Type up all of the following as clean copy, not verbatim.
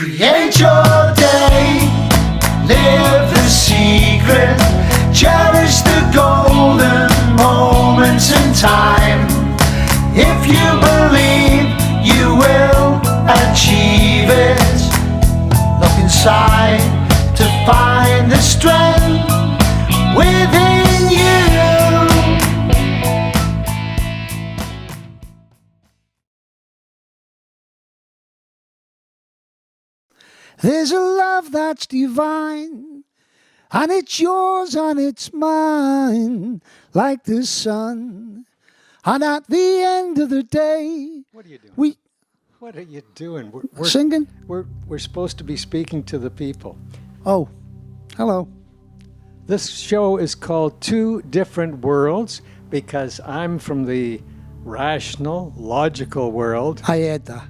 Create your day, live the secret, cherish the golden moments in time. If you believe you will achieve it, look inside to find the strength within you. There's a love that's divine, and it's yours and it's mine, like the sun. And at the end of the day, What are you doing? we What are you doing? singing. We're supposed to be speaking to the people. Oh, hello. This show is called Two Different Worlds because I'm from the rational, logical world, I heard that.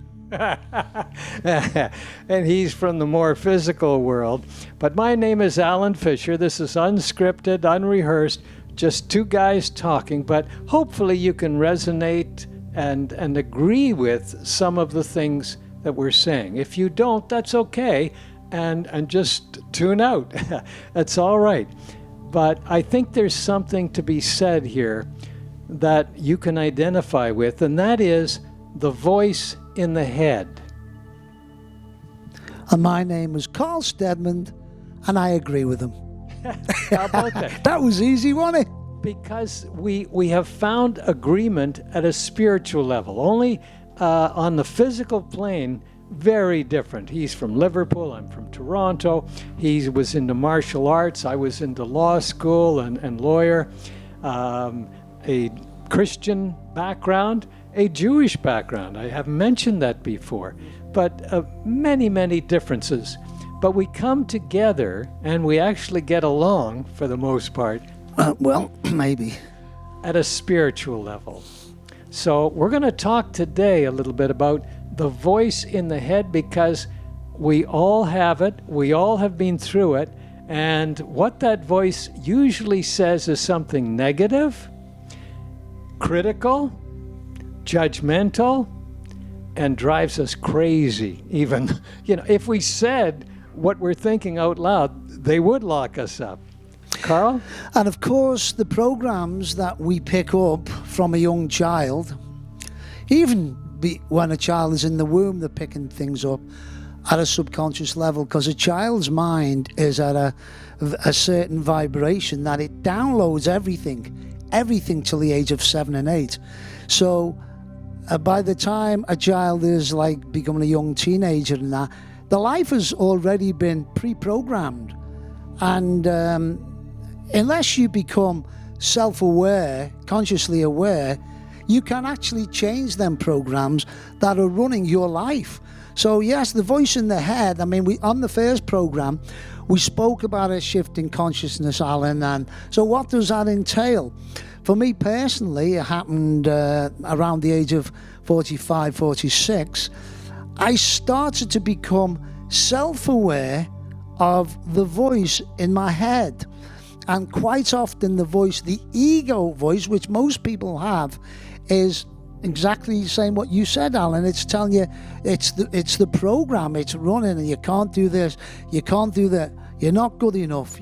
and he's from the more physical world. But my name is Alan Fisher. This is unscripted, unrehearsed, just two guys talking, but hopefully you can resonate and agree with some of the things that we're saying. If you don't, that's okay, and just tune out. That's all right. But I think there's something to be said here that you can identify with, and that is the voice in the head. And my name is Carl Stedman, and I agree with him. How about that? That was easy, wasn't it? Because we have found agreement at a spiritual level. Only on the physical plane, very different. He's from Liverpool, I'm from Toronto. He was into martial arts, I was into law school and lawyer. A Christian background, a Jewish background. I have mentioned that before. But many, many differences. But we come together and we actually get along, for the most part, Well, maybe. at a spiritual level. So we're going to talk today a little bit about the voice in the head, because we all have it, we all have been through it, and what that voice usually says is something negative, critical, judgmental, and drives us crazy. Even, if we said what we're thinking out loud, they would lock us up. Carl? And of course, the programs that we pick up from a young child, even when a child is in the womb, they're picking things up at a subconscious level, because a child's mind is at a certain vibration that it downloads everything till the age of 7 and 8. So by the time a child is like becoming a young teenager and that, the life has already been pre-programmed. And unless you become self-aware, consciously aware, you can actually change them programs that are running your life. So yes, the voice in the head, on the first program, we spoke about a shift in consciousness, Alan, and so what does that entail? For me personally, it happened around the age of 45, 46. I started to become self-aware of the voice in my head. And quite often the ego voice, which most people have, is exactly saying what you said, Alan. It's telling you, it's the program, it's running, and you can't do this, you can't do that, you're not good enough,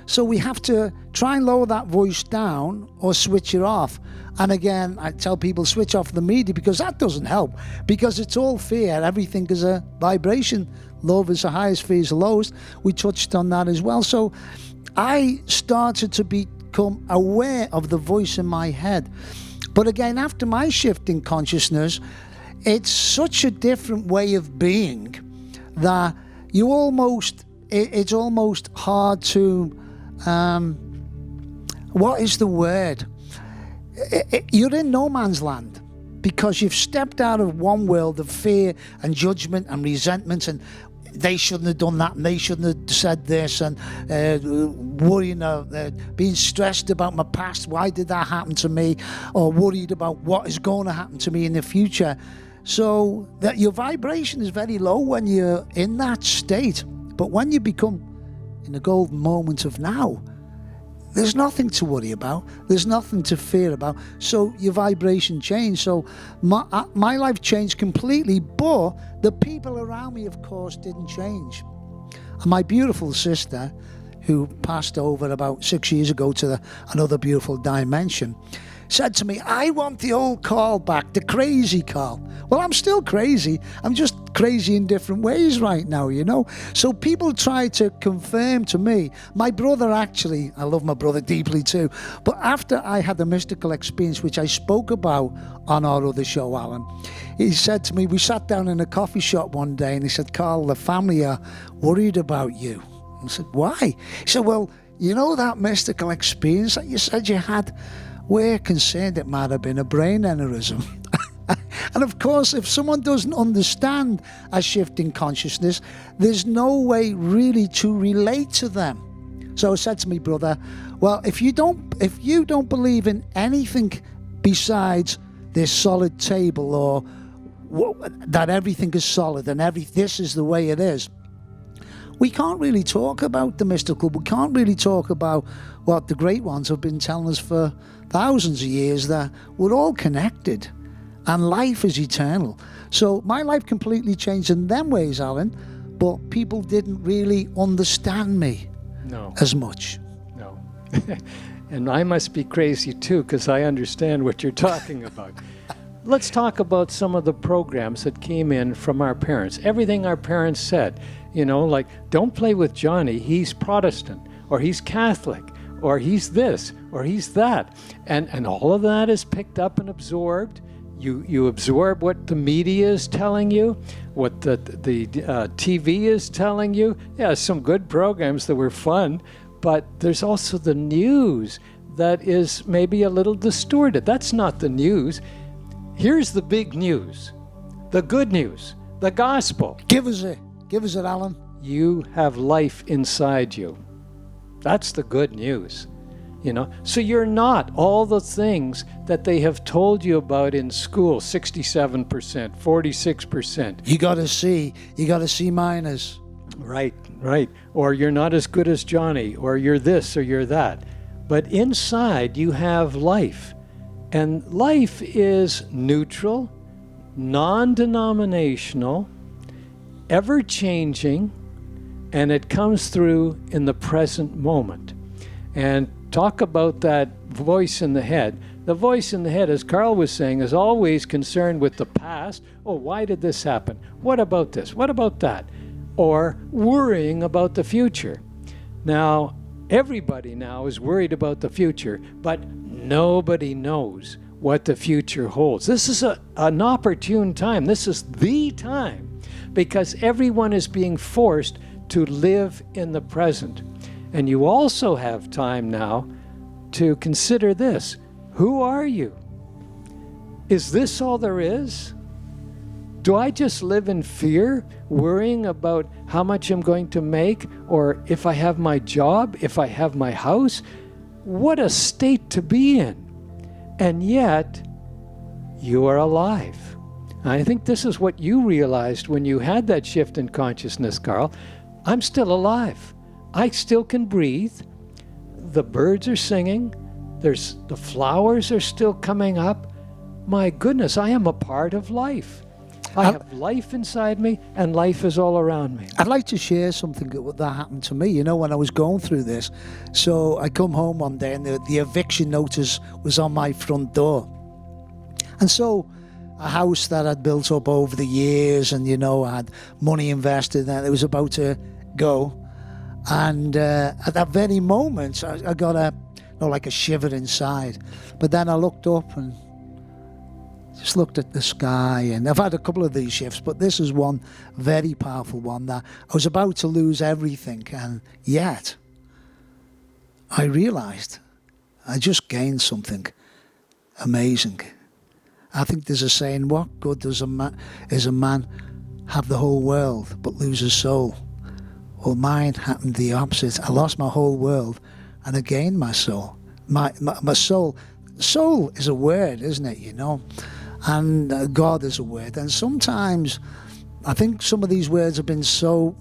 So we have to try and lower that voice down or switch it off. And again, I tell people, switch off the media, because that doesn't help, because it's all fear. Everything is a vibration. Love is the highest, fear is the lowest. We touched on that as well. So I started to become aware of the voice in my head. But again, after my shift in consciousness, it's such a different way of being that it's almost hard to, what is the word? You're in no man's land, because you've stepped out of one world of fear and judgment and resentment, and they shouldn't have done that, and they shouldn't have said this, and worrying, being stressed about my past, why did that happen to me, or worried about what is going to happen to me in the future. So that your vibration is very low when you're in that state. But when you become in the golden moment of now, there's nothing to worry about. There's nothing to fear about. So your vibration changed. So my life changed completely, but the people around me, of course, didn't change. And my beautiful sister, who passed over about 6 years ago to another beautiful dimension, said to me, I want the old Carl back, the crazy Carl. Well, I'm still crazy. I'm just crazy in different ways right now, you know. So people try to confirm to me, my brother actually, I love my brother deeply too, but after I had the mystical experience, which I spoke about on our other show, Alan, he said to me, we sat down in a coffee shop one day and he said, Carl, the family are worried about you. I said, why? He said, well, you know that mystical experience that you said you had? We're concerned it might have been a brain aneurysm. And of course, if someone doesn't understand a shift in consciousness, there's no way really to relate to them. So I said to me, brother, well, if you don't believe in anything besides this solid table, or that everything is solid and this is the way it is, we can't really talk about the mystical. We can't really talk about what the great ones have been telling us for thousands of years, that we're all connected and life is eternal. So my life completely changed in them ways, Alan, but people didn't really understand me as much. No. And I must be crazy too, because I understand what you're talking about. Let's talk about some of the programs that came in from our parents. Everything our parents said, you know, like, don't play with Johnny, he's Protestant, or he's Catholic, or he's this, or he's that. And all of that is picked up and absorbed. You absorb what the media is telling you, what the TV is telling you. Yeah, some good programs that were fun, but there's also the news that is maybe a little distorted. That's not the news. Here's the big news, the good news, the gospel. Give us it, Alan. You have life inside you. That's the good news, you know. So you're not all the things that they have told you about in school, 67%, 46%. You got to see minus. Right. Or you're not as good as Johnny, or you're this, or you're that. But inside you have life. And life is neutral, non-denominational, ever-changing, and it comes through in the present moment. And talk about that voice in the head. The voice in the head, as Carl was saying, is always concerned with the past. Oh, why did this happen? What about this? What about that? Or worrying about the future. Now, everybody now is worried about the future, but nobody knows what the future holds. This is an opportune time. This is the time, because everyone is being forced to live in the present. And you also have time now to consider this. Who are you? Is this all there is? Do I just live in fear, worrying about how much I'm going to make, or if I have my job, if I have my house? What a state to be in. And yet, you are alive. And I think this is what you realized when you had that shift in consciousness, Carl. I'm still alive. I still can breathe. The birds are singing. The flowers are still coming up. My goodness, I am a part of life. I have life inside me, and life is all around me. I'd like to share something that happened to me, you know, when I was going through this. So I come home one day and the eviction notice was on my front door. And so a house that I'd built up over the years, and, you know, I had money invested, and it was about to go. And at that very moment, I got like a shiver inside. But then I looked up and just looked at the sky, and I've had a couple of these shifts, but this is one very powerful one, that I was about to lose everything, and yet I realized I just gained something amazing. I think there's a saying, what good does a man have the whole world but lose his soul? Well, mine happened the opposite. I lost my whole world and I gained my soul. My soul. Soul is a word, isn't it, you know? And God is a word. And sometimes I think some of these words have been so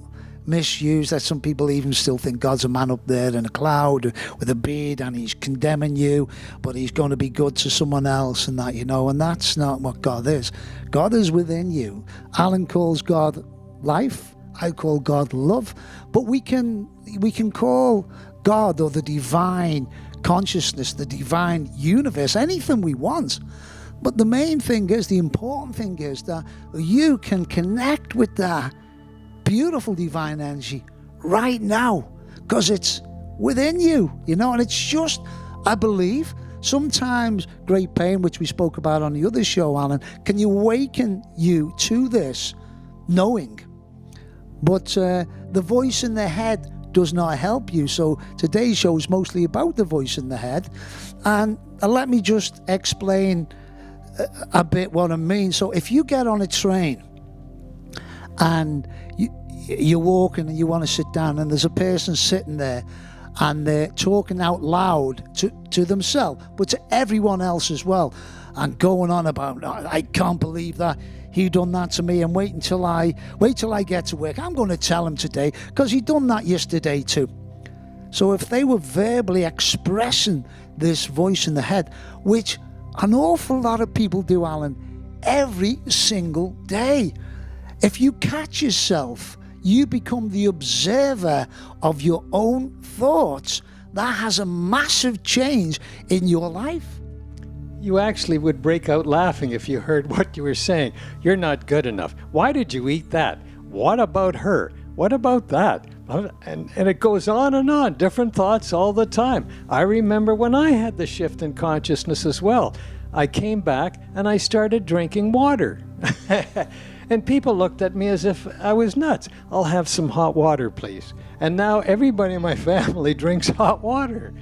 misused, that some people even still think God's a man up there in a cloud with a beard and he's condemning you, but he's going to be good to someone else and that, and that's not what God is. God is within you. Alan calls God life. I call God love. But we can call God or the divine consciousness, the divine universe, anything we want. But the main thing is, the important thing is that you can connect with that beautiful divine energy right now, because it's within you, and it's just, I believe, sometimes great pain, which we spoke about on the other show, Alan, can awaken you to this knowing. But the voice in the head does not help you. So today's show is mostly about the voice in the head. And let me just explain a bit what I mean. So if you get on a train and you're walking and you want to sit down and there's a person sitting there and they're talking out loud to themselves, but to everyone else as well, and going on about, I can't believe that he done that to me, and wait till I get to work. I'm going to tell him today because he done that yesterday too. So if they were verbally expressing this voice in the head, which an awful lot of people do, Alan, every single day. If you catch yourself, you become the observer of your own thoughts. That has a massive change in your life. You actually would break out laughing if you heard what you were saying. You're not good enough. Why did you eat that? What about her? What about that? And it goes on, different thoughts all the time. I remember when I had the shift in consciousness as well. I came back and I started drinking water. And people looked at me as if I was nuts. I'll have some hot water, please. And now everybody in my family drinks hot water.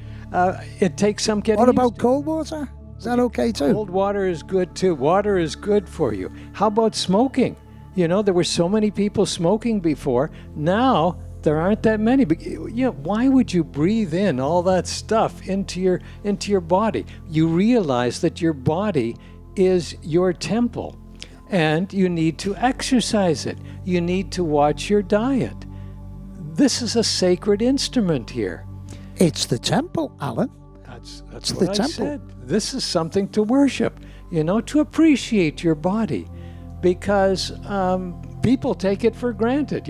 It takes some getting What about used to. cold water? Is that okay too? Cold water is good too. Water is good for you. How about smoking? There were so many people smoking before. Now there aren't that many. But why would you breathe in all that stuff into your body? You realize that your body is your temple, and you need to exercise it. You need to watch your diet. This is a sacred instrument here. It's the temple, Alan. That's the what I temple. said. This is something to worship, to appreciate your body, because people take it for granted,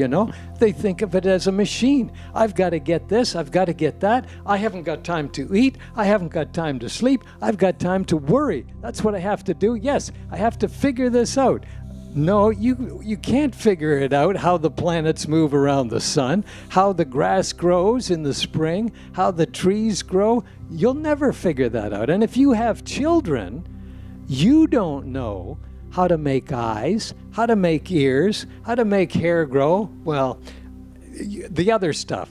They think of it as a machine. I've got to get this, I've got to get that. I haven't got time to eat. I haven't got time to sleep. I've got time to worry. That's what I have to do. Yes, I have to figure this out. No, you can't figure it out, how the planets move around the sun, how the grass grows in the spring, how the trees grow. You'll never figure that out. And if you have children, you don't know how to make eyes, how to make ears, how to make hair grow. Well, the other stuff.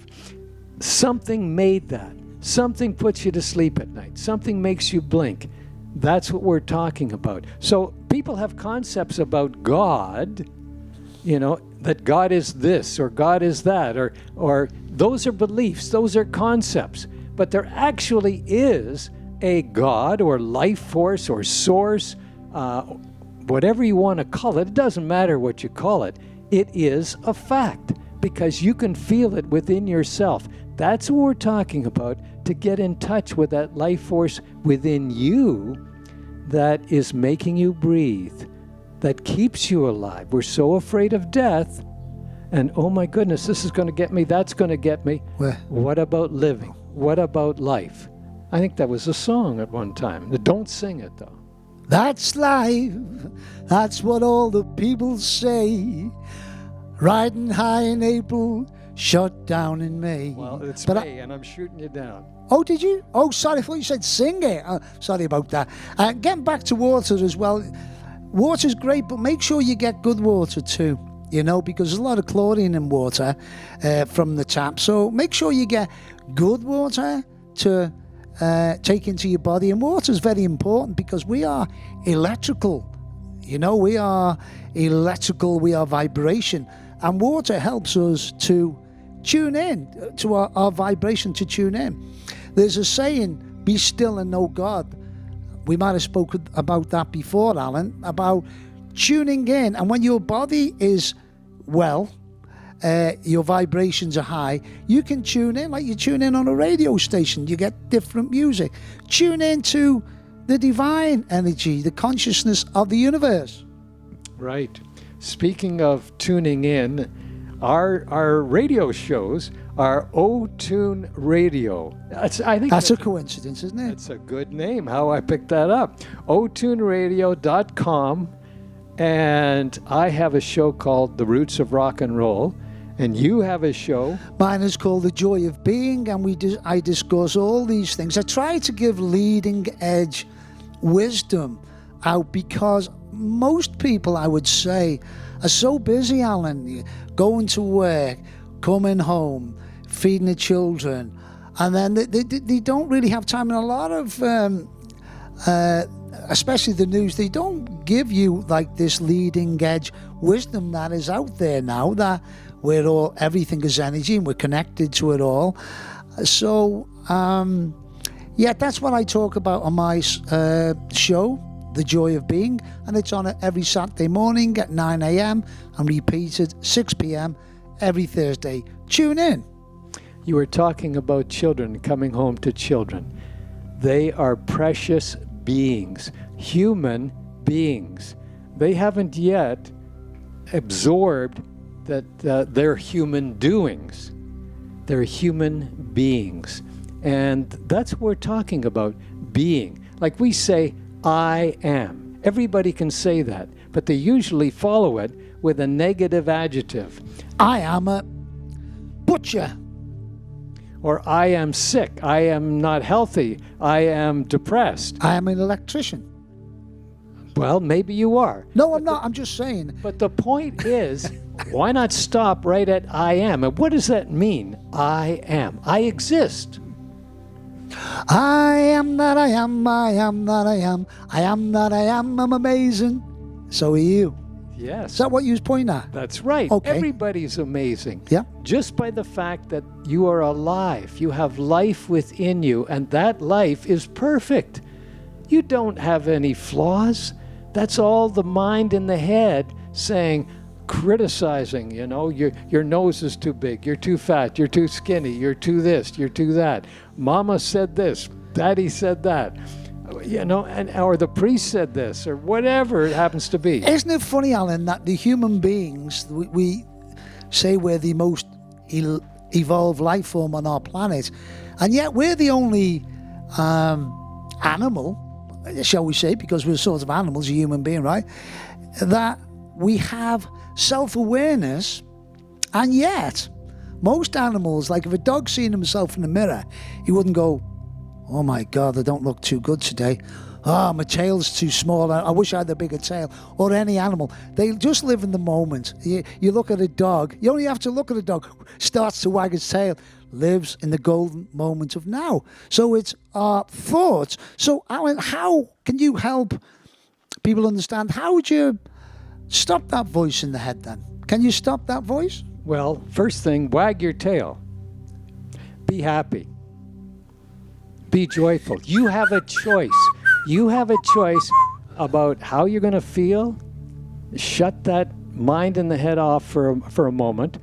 Something made that. Something puts you to sleep at night. Something makes you blink. That's what we're talking about. So people have concepts about God, that God is this or God is that, or those are beliefs, those are concepts. But there actually is a God or life force or source, whatever you want to call it. It doesn't matter what you call it. It is a fact because you can feel it within yourself. That's what we're talking about, to get in touch with that life force within you that is making you breathe, that keeps you alive. We're so afraid of death, and oh my goodness, this is going to get me, that's going to get me. Where? What about living? What about life? I think that was a song at one time. Don't sing it though. That's life. That's what all the people say. Riding high in April, shut down in May. Well, it's But May, and I'm shooting you down. Oh, did you? Oh, sorry, I thought you said sing it. Sorry about that. Getting back to water as well. Water's great, but make sure you get good water too, because there's a lot of chlorine in water from the tap. So make sure you get good water to take into your body. And water is very important because we are electrical. We are electrical, we are vibration. And water helps us to tune in to our vibration, to tune in. There's a saying, be still and know God. We might have spoken about that before, Alan, about tuning in. And when your body is well, your vibrations are high, you can tune in like you tune in on a radio station. You get different music. Tune into the divine energy, the consciousness of the universe. Right. Speaking of tuning in, our radio shows are O-Tune Radio. I think that's a coincidence, isn't it? That's a good name, how I picked that up. otuneradio.com. And I have a show called The Roots of Rock and Roll. And you have a show. Mine is called The Joy of Being, and I discuss all these things. I try to give leading edge wisdom out because most people, I would say, are so busy, Alan, going to work, coming home, feeding the children, and then they don't really have time. And a lot of, especially the news, they don't give you like this leading edge wisdom that is out there now, that everything is energy and we're connected to it all. So, that's what I talk about on my show, The Joy of Being, and it's on every Saturday morning at 9 a.m. and repeated 6 p.m. every Thursday. Tune in. You were talking about children, coming home to children. They are precious beings, human beings. They haven't yet absorbed that they're human doings. They're human beings. And that's what we're talking about, being. Like we say, I am. Everybody can say that, but they usually follow it with a negative adjective. I am a butcher. Or I am sick. I am not healthy. I am depressed. I am an electrician. Well, maybe you are. No, I'm not. I'm just saying. But the point is, why not stop right at I am? And what does that mean? I am. I exist. I am that I am. I am that I am. I am that I am. I'm amazing. So are you. Yes. Is that what you was pointing at? That's right. Okay. Everybody's amazing. Yeah. Just by the fact that you are alive, you have life within you, and that life is perfect. You don't have any flaws. That's all the mind in the head saying, criticizing, your nose is too big, you're too fat, you're too skinny, you're too this, you're too that. Mama said this, Daddy said that. Or the priest said this, or whatever it happens to be. Isn't it funny, Alan, that the human beings, we say we're the most evolved life form on our planet, and yet we're the only animal, shall we say, because we're sort of animals, a human being, right, that we have self-awareness, and yet most animals, like if a dog seen himself in the mirror, he wouldn't go, oh my God, I don't look too good today. Oh, my tail's too small. I wish I had a bigger tail. Or any animal. They just live in the moment. You look at a dog. You only have to look at a dog. Starts to wag its tail. Lives in the golden moment of now. So it's our thoughts. So, Alan, how can you help people understand? How would you stop that voice in the head then? Can you stop that voice? Well, first thing, wag your tail. Be happy. Be joyful. You have a choice. You have a choice about how you're going to feel. Shut that mind in the head off for a moment.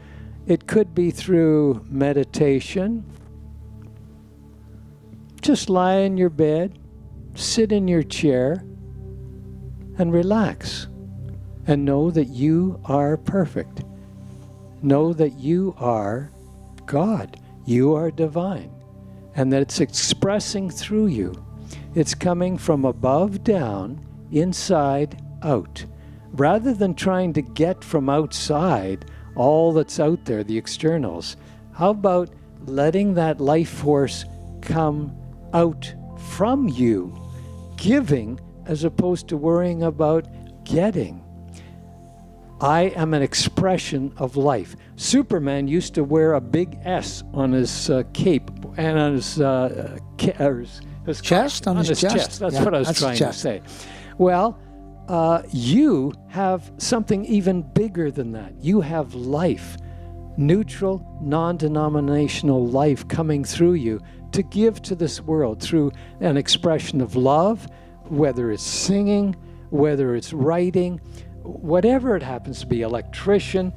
It could be through meditation. Just lie in your bed, sit in your chair, and relax. And know that you are perfect. Know that you are God. You are divine. And that it's expressing through you. It's coming from above down, inside out. Rather than trying to get from outside all that's out there, the externals, how about letting that life force come out from you, giving as opposed to worrying about getting? I am an expression of life. Superman used to wear a big S on his cape and on his chest. On his chest. That's what I was trying to say. Well, you have something even bigger than that. You have life, neutral, non-denominational life coming through you to give to this world through an expression of love, whether it's singing, whether it's writing, whatever it happens to be, electrician,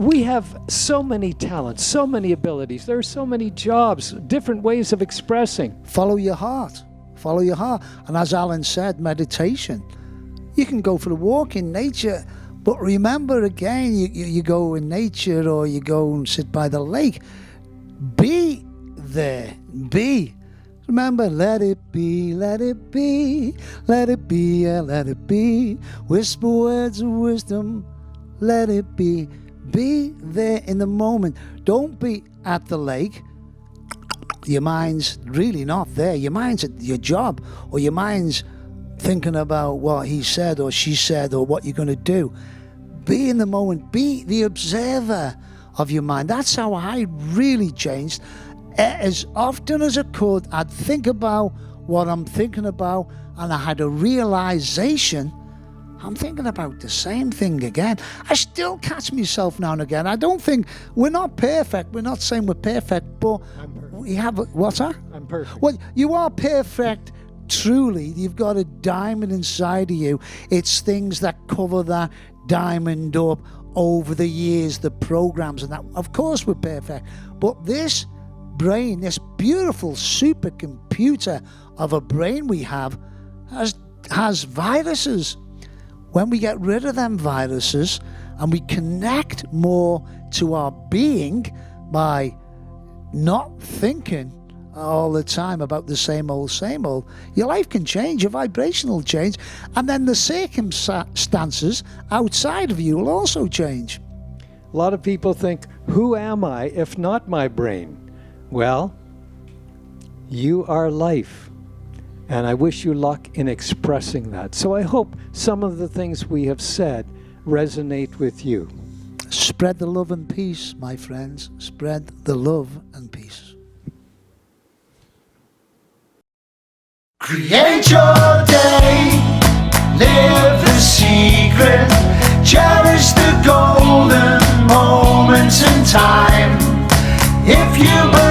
we have so many talents, so many abilities. There are so many jobs, different ways of expressing. Follow your heart. Follow your heart. And as Alan said, meditation. You can go for a walk in nature, but remember again, you go in nature or you go and sit by the lake. Be there. Be. Remember, let it be, let it be, let it be, yeah, let it be. Whisper words of wisdom, let it be. Be there in the moment. Don't be at the lake. Your mind's really not there. Your mind's at your job, or your mind's thinking about what he said or she said or what you're going to do. Be in the moment. Be the observer of your mind. That's how I really changed. As often as I could, I'd think about what I'm thinking about, and I had a realization I'm thinking about the same thing again. I still catch myself now and again. I don't think we're not perfect. We're not saying we're perfect, but we have what's that? I'm perfect. Well, you are perfect. Truly, you've got a diamond inside of you. It's things that cover that diamond up over the years, the programs and that. Of course, we're perfect, but this brain, this beautiful supercomputer of a brain we have, has viruses. When we get rid of them viruses and we connect more to our being by not thinking all the time about the same old, your life can change, your vibration will change, and then the circumstances outside of you will also change. A lot of people think, who am I if not my brain? Well, you are life. And I wish you luck in expressing that. So I hope some of the things we have said resonate with you. Spread the love and peace, my friends. Spread the love and peace. Create your day, live the secret, cherish the golden moments in time. If you believe